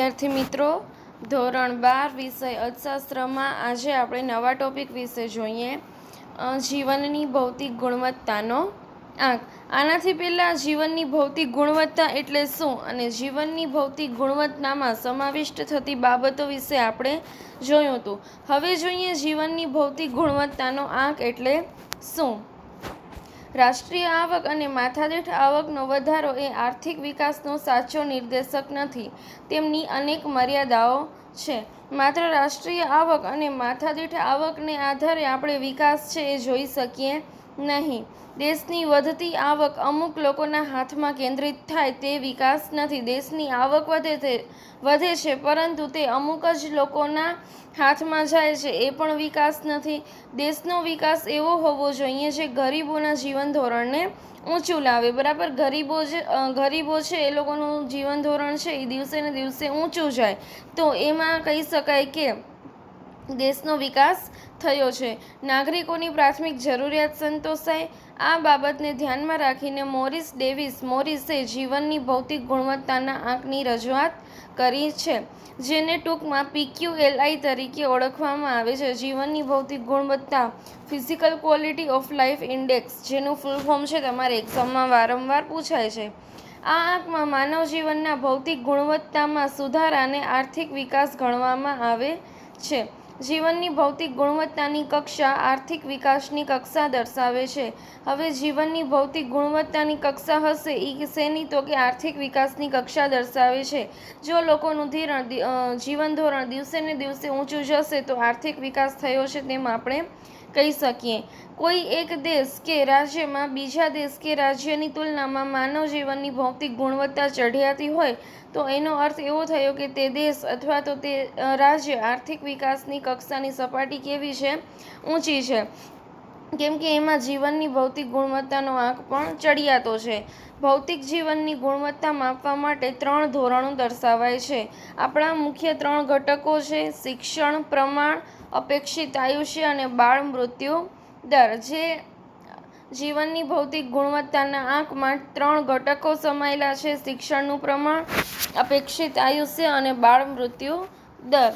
વિદ્યાર્થી મિત્રો, ધોરણ 12 વિષય અર્થશાસ્ત્રમાં આજે આપણે નવા ટોપિક વિશે જોઈએ. જીવનની ભૌતિક ગુણવત્તાનો આંક. આનાથી પહેલાં જીવનની ભૌતિક ગુણવત્તા એટલે શું અને જીવનની ભૌતિક ગુણવત્તામાં સમાવિષ્ટ થતી બાબતો વિશે આપણે જોયું હતું. હવે જોઈએ જીવનની ભૌતિક ગુણવત્તાનો આંક એટલે શું. રાષ્ટ્રીય આવક અને માથાદીઠ આવકનો વધારો એ આર્થિક વિકાસનો સાચો નિર્દેશક નથી. તેમની અનેક મર્યાદાઓ છે. માત્ર રાષ્ટ્રીય આવક અને માથાદીઠ આવકને આધારે આપણે વિકાસ છે એ જોઈ શકીએ નહીં. દેશની વધતી આવક અમુક લોકોના હાથમાં કેન્દ્રિત થાય તે વિકાસ નથી. દેશની આવક વધે છે પરંતુ તે અમુક જ લોકોના હાથમાં જાય છે એ પણ વિકાસ નથી. દેશનો વિકાસ એવો હોવો જોઈએ જે ગરીબોના જીવન ધોરણને ઊંચું લાવે. બરાબર, ગરીબો છે એ લોકોનું જીવન ધોરણ છે એ દિવસે ને દિવસે ઊંચું જાય તો એમાં કહી શકાય કે દેશનો વિકાસ થયો છે. નાગરિકોની પ્રાથમિક જરૂરિયાત સંતોષાય. આ બાબતને ધ્યાનમાં રાખીને મોરિસે જીવનની ભૌતિક ગુણવત્તાના આંકની રજૂઆત કરી છે, જેને ટૂંકમાં PQLI તરીકે ઓળખવામાં આવે છે. જીવનની ભૌતિક ગુણવત્તા physical quality of life index, જેનું ફૂલ ફોર્મ છે તમારે એક્ઝામમાં વારંવાર પૂછાય છે. આ આંકમાં માનવ જીવનના ભૌતિક ગુણવત્તામાં સુધારાને આર્થિક વિકાસ ગણવામાં આવે છે. જીવનની ભૌતિક ગુણવત્તાની કક્ષા આર્થિક વિકાસની કક્ષા દર્શાવે છે. હવે જીવનની ભૌતિક ગુણવત્તાની કક્ષા હશે એ શેની, તો કે આર્થિક વિકાસની કક્ષા દર્શાવે છે. જો લોકોનું જીવન ધોરણ દિવસે ને દિવસે ઊંચું જશે તો આર્થિક વિકાસ થયો છે તેમ આપણે કહી શકીએ. કોઈ એક દેશ કે રાજ્યમાં બીજા દેશ કે રાજ્યની તુલનામાં માનવ જીવનની ભૌતિક ગુણવત્તા ચઢિયાતી હોય તો એનો અર્થ એવો થયો કે તે દેશ અથવા તો તે રાજ્ય આર્થિક વિકાસની કક્ષાની સપાટી કેવી છે, ઊંચી છે, કેમ કે એમાં જીવનની ભૌતિક ગુણવત્તાનો આંક પણ ચડિયાતો છે. ભૌતિક જીવનની ગુણવત્તા માપવા માટે 3 ધોરણો દર્શાવાય છે. આપણા મુખ્ય 3 ઘટકો છે: શિક્ષણ પ્રમાણ, અપેક્ષિત આયુષ્ય અને બાળ મૃત્યુ દર. જે જીવનની ભૌતિક ગુણવત્તાના આંકમાં 3 ઘટકો સમાયેલા છે: શિક્ષણનું પ્રમાણ, અપેક્ષિત આયુષ્ય અને બાળ મૃત્યુ દર.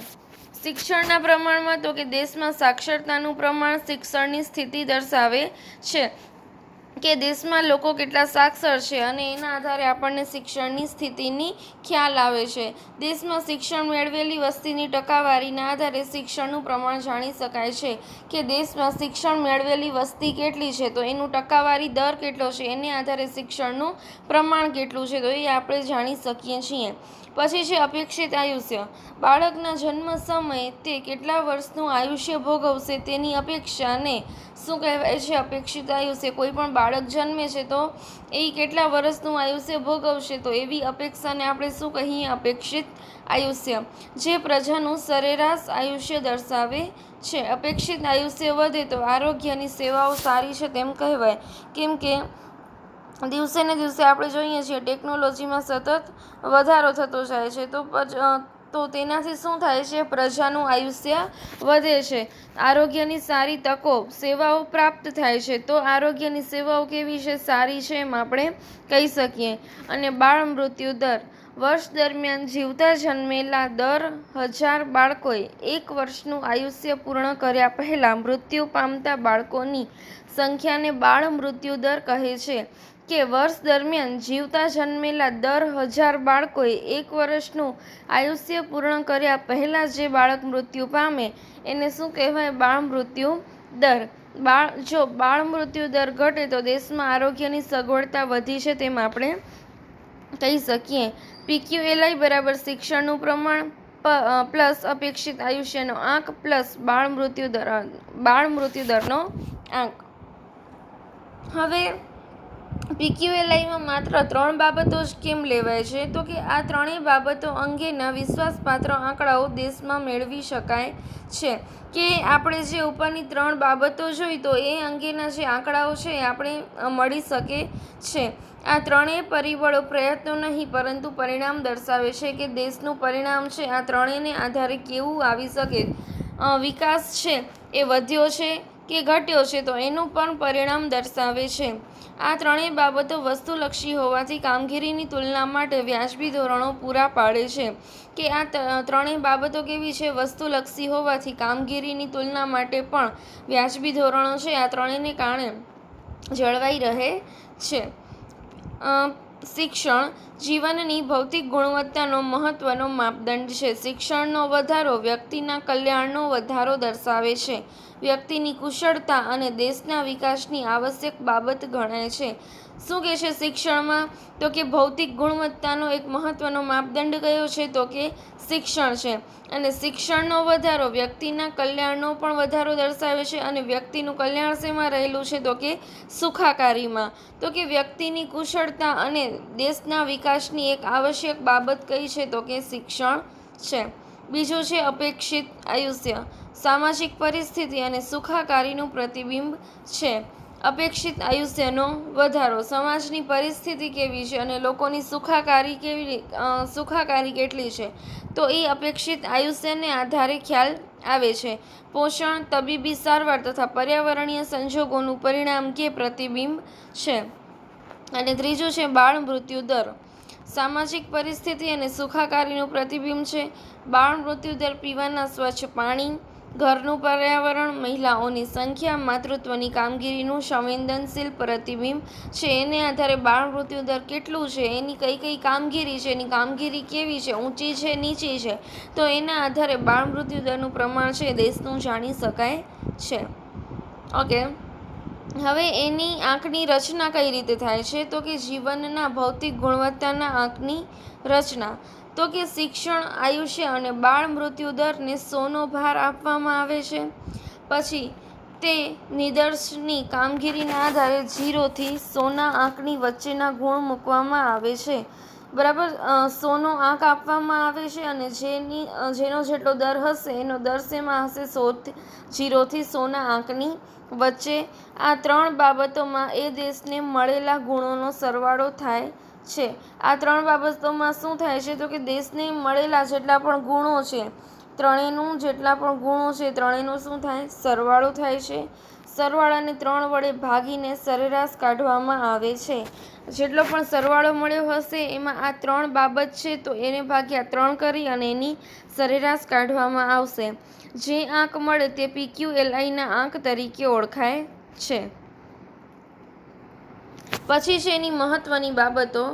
શિક્ષણના પ્રમાણમાં તો કે દેશમાં સાક્ષરતાનું પ્રમાણ શિક્ષણની સ્થિતિ દર્શાવે છે કે દેશમાં લોકો કેટલા સાક્ષર છે અને એના આધારે આપણને શિક્ષણની સ્થિતિની ખ્યાલ આવે છે. દેશમાં શિક્ષણ મેળવેલી વસ્તીની ટકાવારીના આધારે શિક્ષણનું પ્રમાણ જાણી શકાય છે કે દેશમાં શિક્ષણ મેળવેલી વસ્તી કેટલી છે, તો એનું ટકાવારી દર કેટલો છે, એને આધારે શિક્ષણનું પ્રમાણ કેટલું છે તો એ આપણે જાણી શકીએ છીએ. પછી છે અપેક્ષિત આયુષ્ય. બાળકના જન્મ સમયે તે કેટલા વર્ષનું આયુષ્ય ભોગવશે તેની અપેક્ષાને શું કહેવાય છે? અપેક્ષિત આયુષ્ય. કોઈ પણ બાળક જન્મે છે તો એ કેટલા વર્ષનું આયુષ્ય ભોગવશે તો એવી અપેક્ષાને આપણે શું કહીએ? અપેક્ષિત આયુષ્ય. જે પ્રજાનું સરેરાશ આયુષ્ય દર્શાવે છે. અપેક્ષિત આયુષ્ય વધે તો આરોગ્યની સેવાઓ સારી છે તેમ કહેવાય, કેમ કે દિવસે ને દિવસે આપણે જોઈએ છીએ ટેકનોલોજીમાં સતત વધારો થતો જાય છે તો તેનાથી શું થાય છે? પ્રજાનું આયુષ્ય વધે છે. આરોગ્યની સારી તકો, સેવાઓ પ્રાપ્ત થાય છે. તો આરોગ્યની સેવાઓ કેવી છે? સારી છે એમ આપણે કહી શકીએ. અને બાળ મૃત્યુ દર. વર્ષ દરમિયાન જીવતા જન્મેલા દર 1000 બાળકોએ 1 વર્ષનું આયુષ્ય પૂર્ણ કર્યા પહેલાં મૃત્યુ પામતા બાળકોની સંખ્યાને બાળ મૃત્યુ દર કહે છે. કે વર્ષ દરમિયાન જીવતા જન્મેલા દર 1000 બાળકોએ 1 વર્ષનું આયુષ્ય પૂર્ણ કર્યા પહેલાં જે બાળક મૃત્યુ પામે એને શું કહેવાય? બાળ મૃત્યુ દર. જો બાળ મૃત્યુ દર ઘટે તો દેશમાં આરોગ્યની સગવડતા વધી છે તેમ આપણે કહી શકીએ. PQLI બરાબર શિક્ષણનું પ્રમાણ પ્લસ અપેક્ષિત આયુષ્યનો આંક પ્લસ બાળ મૃત્યુ દરનો આંક. હવે PQLIમાં માત્ર 3 બાબતો જ કેમ લેવાય છે? તો કે આ 3 બાબતો અંગેના વિશ્વાસપાત્ર આંકડાઓ દેશમાં મેળવી શકાય છે. કે આપણે જે ઉપરની 3 બાબતો જોઈ તો એ અંગેના જે આંકડાઓ છે એ આપણે મળી શકે છે. આ 3 પરિબળો પ્રયત્નો નહીં પરંતુ પરિણામ દર્શાવે છે કે દેશનું પરિણામ છે આ 3ને આધારે કેવું આવી શકે. વિકાસ છે એ વધ્યો છે કે ઘટ્યો છે તો એનું પણ પરિણામ દર્શાવે છે. આ ત્રણેય બાબતો વસ્તુલક્ષી હોવાથી કામગીરીની તુલના માટે વ્યાજબી ધોરણો પૂરા પાડે છે. કે આ ત્રણેય બાબતો કેવી છે? વસ્તુલક્ષી હોવાથી કામગીરીની તુલના માટે પણ વ્યાજબી ધોરણો છે આ ત્રણેયને કારણે જળવાઈ રહે છે. શિક્ષણ જીવનની ભૌતિક ગુણવત્તાનો મહત્વનો માપદંડ છે. શિક્ષણનો વધારો વ્યક્તિના કલ્યાણનો વધારો દર્શાવે છે. વ્યક્તિની કુશળતા અને દેશના વિકાસની આવશ્યક બાબત ગણાય છે. શું કહે છે શિક્ષણમાં? તો કે ભૌતિક ગુણવત્તાનો એક મહત્વનો માપદંડ કયો છે? તો કે શિક્ષણ છે. અને શિક્ષણનો વધારો વ્યક્તિના કલ્યાણનો પણ વધારો દર્શાવે છે. અને વ્યક્તિનું કલ્યાણ શેમાં રહેલું છે? તો કે સુખાકારીમાં. તો કે વ્યક્તિની કુશળતા અને દેશના વિકાસની એક આવશ્યક બાબત કઈ છે? તો કે શિક્ષણ છે. બીજું છે અપેક્ષિત આયુષ્ય. સામાજિક પરિસ્થિતિ અને સુખાકારીનું પ્રતિબિંબ છે. અપેક્ષિત આયુષ્યનો વધારો સમાજની પરિસ્થિતિ કેવી છે અને લોકોની સુખાકારી કેટલી છે તો એ અપેક્ષિત આયુષ્યને આધારે ખ્યાલ આવે છે. પોષણ, તબીબી સારવાર તથા પર્યાવરણીય સંજોગોનું પરિણામ કે પ્રતિબિંબ છે. અને ત્રીજું છે બાળ મૃત્યુ દર. સામાજિક પરિસ્થિતિ અને સુખાકારીનું પ્રતિબિંબ છે. બાળ મૃત્યુ દર પીવાના સ્વચ્છ પાણી, ઘરનું પર્યાવરણ, મહિલાઓની સંખ્યા, માતૃત્વની કામગીરીનું સંવેદનશીલ પ્રતિબિંબ છે. એને આધારે બાળ મૃત્યુ દર કેટલું છે, એની કઈ કઈ કામગીરી છે, એની કામગીરી કેવી છે, ઊંચી છે, નીચી છે, તો એના આધારે બાળ મૃત્યુ દરનું પ્રમાણ છે દેશનું જાણી શકાય છે. ઓકે, હવે એની આંકની રચના કઈ રીતે થાય છે? તો કે જીવનના ભૌતિક ગુણવત્તાના આંકની રચના. તો કે શિક્ષણ, આયુષ્ય અને બાળ મૃત્યુ દરને 100નો ભાર આપવામાં આવે છે. પછી તે નિદર્શની કામગીરીના આધારે 0થી 100ના આંકની વચ્ચેના ગુણ મૂકવામાં આવે છે. બરાબર, 100નો આંક આપવામાં આવે છે અને જેનો જેટલો દર હશે એનો દર શેમાં હશે? 0થી 100ના આંકની વચ્ચે. આ ત્રણ બાબતોમાં એ દેશને મળેલા ગુણોનો સરવાળો થાય છે. આ ત્રણ બાબતોમાં શું થાય છે? તો કે દેશને મળેલા જેટલા પણ ગુણો છે, ત્રણેયનું જેટલા પણ ગુણો છે ત્રણેયનો શું થાય? સરવાળો થાય છે. સરવાળાને 3 વડે ભાગીને સરેરાશ કાઢવામાં આવે છે. જેટલો પણ સરવાળો મળ્યો હશે એમાં આ 3 બાબત છે તો એને ભાગ્યા 3 કરી અને એની સરેરાશ કાઢવામાં આવશે. જે આંક મળે તે PQLIના આંક તરીકે ઓળખાય છે. પછી છે એની મહત્વની બાબતો.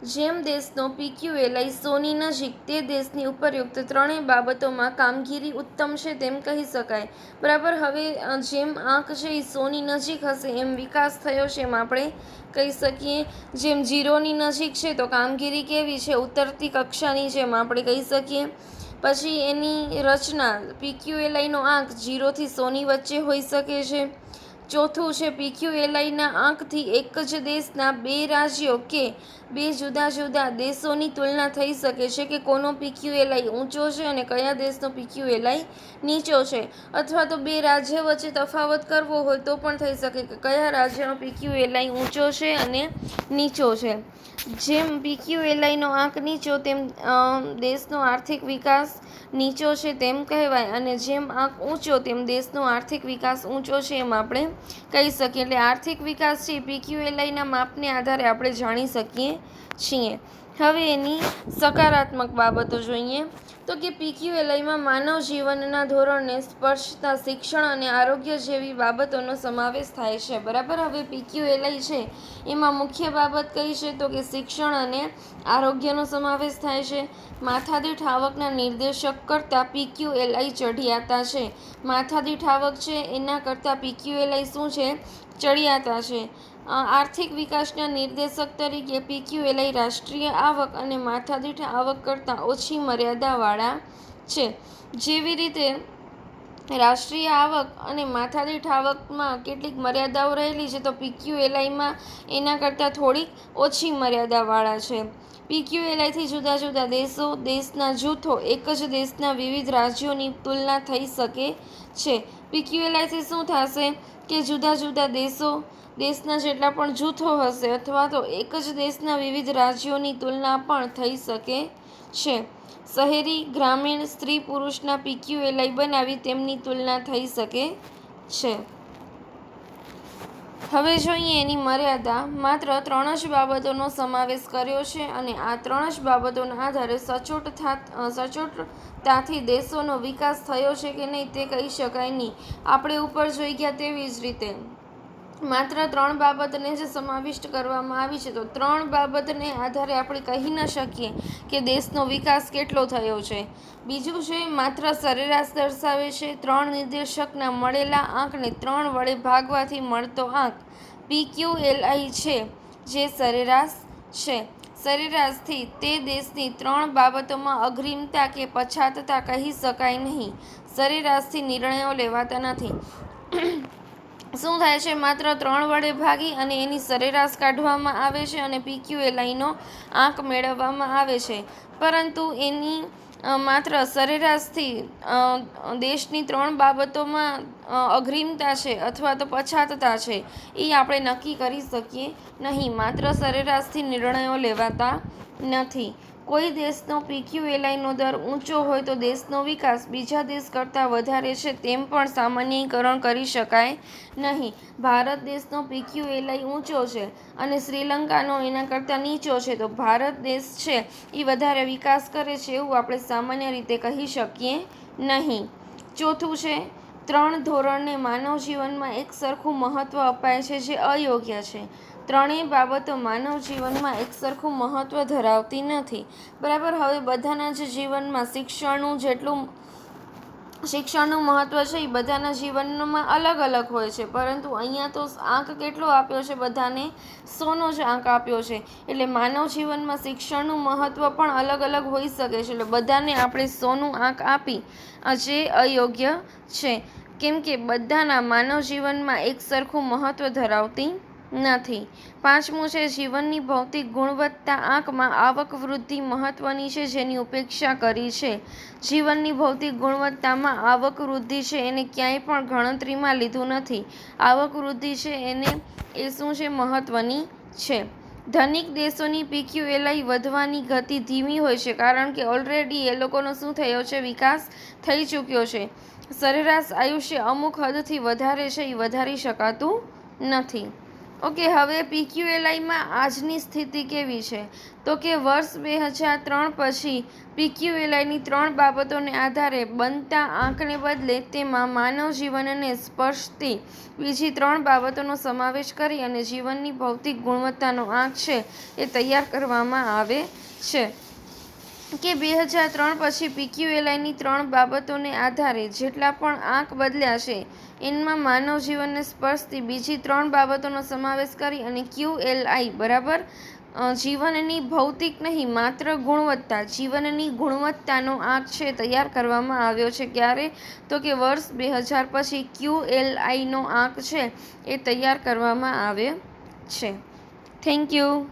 જેમ દેશનો PQLI 100ની નજીક, તે દેશની ઉપરયુક્ત ત્રણેય બાબતોમાં કામગીરી ઉત્તમ છે તેમ કહી શકાય. બરાબર, હવે જેમ આંક છે એ 100ની નજીક હશે એમ વિકાસ થયો છે એમ આપણે કહી શકીએ. જેમ 0ની નજીક છે તો કામગીરી કેવી છે? ઉતરતી કક્ષાની જેમ આપણે કહી શકીએ. પછી એની રચના, PQLIનો આંક 0થી 100ની વચ્ચે હોઈ શકે છે. ચોથું છે PQLIના આંકથી એક જ દેશના 2 રાજ્યો કે 2 જુદા જુદા દેશોની તુલના થઈ શકે છે કે કોનો PQLI ઊંચો છે અને કયા દેશનો PQLI નીચો છે. અથવા તો 2 રાજ્ય વચ્ચે તફાવત કરવો હોય તો પણ થઈ શકે કે કયા રાજ્યનો PQLI ઊંચો છે અને નીચો છે. જેમ PQLIનો આંક નીચો તેમ દેશનો આર્થિક વિકાસ નીચો છે તેમ કહેવાય અને જેમ આંક ઊંચો તેમ દેશનો આર્થિક વિકાસ ઊંચો છે એમ આપણે કહી શકીએ. એટલે આર્થિક વિકાસ છે PQLIના માપને આધારે આપણે જાણી શકીએ છીએ. હવે એની સકારાત્મક બાબતો જોઈએ તો કે PQLIમાં માનવ જીવનના ધોરણને સ્પર્શતા શિક્ષણ અને આરોગ્ય જેવી બાબતોનો સમાવેશ થાય છે. બરાબર, હવે PQLI છે એમાં મુખ્ય બાબત કઈ છે? તો કે શિક્ષણ અને આરોગ્યનો સમાવેશ થાય છે. માથાદીઠ આવકના નિર્દેશક કરતાં PQLI ચઢિયાતા છે. માથાદીઠ આવક છે એના કરતાં PQLI શું છે? ચડિયાતા છે. આર્થિક વિકાસના નિર્દેશક તરીકે PQLI રાષ્ટ્રીય આવક અને માથાદીઠ આવક કરતાં ઓછી મર્યાદાવાળા છે. જેવી રીતે રાષ્ટ્રીય આવક અને માથાદીઠ આવકમાં કેટલીક મર્યાદાઓ રહેલી છે તો PQLIમાં એના કરતાં થોડીક ઓછી મર્યાદાવાળા છે. PQLIથી જુદા જુદા દેશો, દેશના જૂથો, એક જ દેશના વિવિધ રાજ્યોની તુલના થઈ શકે છે. PQLIથી શું થશે કે જુદા જુદા દેશો, દેશના જેટલા પણ જૂથો હશે અથવા તો એક જ દેશના વિવિધ રાજ્યોની તુલના પણ થઈ શકે છે. શહેરી, ગ્રામીણ, સ્ત્રી પુરુષના PQLI બનાવી તેમની તુલના થઈ શકે છે. હવે જોઈએ એની મર્યાદા. માત્ર 3 જ બાબતોનો સમાવેશ કર્યો છે અને આ 3 જ બાબતોના આધારે સચોટતાથી દેશોનો વિકાસ થયો છે કે નહીં તે કહી શકાય નહીં. આપણે ઉપર જોઈ ગયા તેવી જ રીતે માત્ર 3 બાબતને જ સમાવિષ્ટ કરવામાં આવી છે, તો 3 બાબતને આધારે આપણે કહી ન શકીએ કે દેશનો વિકાસ કેટલો થયો છે. બીજું છે માત્ર સરેરાશ દર્શાવે છે. 3 નિર્દેશકના મળેલા આંકને 3 વડે ભાગવાથી મળતો આંક PQLI છે, જે સરેરાશ છે. સરેરાશથી તે દેશની 3 બાબતોમાં અગ્રીમતા કે પછાતતા કહી શકાય નહીં. સરેરાશથી નિર્ણયો લેવાતા નથી. શું થાય છે? માત્ર 3 વડે ભાગી અને એની સરેરાશ કાઢવામાં આવે છે અને PQLIનો આંક મેળવવામાં આવે છે. પરંતુ એની માત્ર સરેરાશથી દેશની 3 બાબતોમાં અગ્રીમતા છે અથવા તો પછાતતા છે એ આપણે નક્કી કરી શકીએ નહીં. માત્ર સરેરાશથી નિર્ણયો લેવાતા નથી. કોઈ દેશનો PQLIનો દર ઊંચો હોય તો દેશનો વિકાસ બીજા દેશ કરતાં વધારે છે તેમ પણ સામાન્યીકરણ કરી શકાય નહીં. ભારત દેશનો PQLI ઊંચો છે અને શ્રીલંકાનો એના કરતાં નીચો છે, તો ભારત દેશ છે એ વધારે વિકાસ કરે છે એવું આપણે સામાન્ય રીતે કહી શકીએ નહીં. ચોથું છે 3 ધોરણને માનવ જીવનમાં એક સરખું મહત્ત્વ અપાય છે, જે અયોગ્ય છે. 3 બાબતો માનવ જીવનમાં એક સરખું મહત્ત્વ ધરાવતી નથી. બરાબર. હવે બધાના જ જીવનમાં શિક્ષણનું મહત્ત્વ છે એ બધાના જીવનમાં અલગ અલગ હોય છે, પરંતુ અહીંયા તો આંક કેટલો આપ્યો છે? બધાને 100નો જ આંક આપ્યો છે. એટલે માનવ જીવનમાં શિક્ષણનું મહત્ત્વ પણ અલગ અલગ હોઈ શકે છે. એટલે બધાને આપણે 100નું આંક આપી જે અયોગ્ય છે, કેમ કે બધાના માનવ જીવનમાં એક સરખું મહત્ત્વ ધરાવતી નથી. 5મું છે જીવનની ભૌતિક ગુણવત્તા આંકમાં આવક વૃદ્ધિ મહત્વની છે, જેની ઉપેક્ષા કરી છે. જીવનની ભૌતિક ગુણવત્તામાં આવક વૃદ્ધિ છે એને ક્યાંય પણ ગણતરીમાં લીધું નથી. આવક વૃદ્ધિ છે એ શું છે? મહત્વની છે. ધનિક દેશોની PQLI વધવાની ગતિ ધીમી હોય છે, કારણ કે ઓલરેડી એ લોકોનો શું થયો છે? વિકાસ થઈ ચૂક્યો છે. સરેરાશ આયુષ્ય અમુક હદથી વધારે છે એ વધારી શકાતું નથી. ઓકે. હવે PQLIમાં આજની સ્થિતિ કેવી છે? તો કે વર્ષ 2003 પછી PQLIની 3 બાબતોને આધારે બનતા આંકને બદલે તેમાં માનવ જીવનને સ્પર્શતી બીજી 3 બાબતોનો સમાવેશ કરી અને જીવનની ભૌતિક ગુણવત્તાનો આંક છે એ તૈયાર કરવામાં આવે છે. કે 2003 પછી PQLIની 3 બાબતોને આધારે જેટલા પણ આંક બદલ્યા છે એમાં માનવ જીવનને સ્પર્શતી બીજી 3 બાબતોનો સમાવેશ કરી અને QLI બરાબર જીવનની ભૌતિક નહીં, માત્ર ગુણવત્તા, જીવનની ગુણવત્તાનો આંક છે તૈયાર કરવામાં આવ્યો છે. ક્યારે? તો કે વર્ષ 2000 પછી QLIનો આંક છે એ તૈયાર કરવામાં આવ્યો છે. Thank you.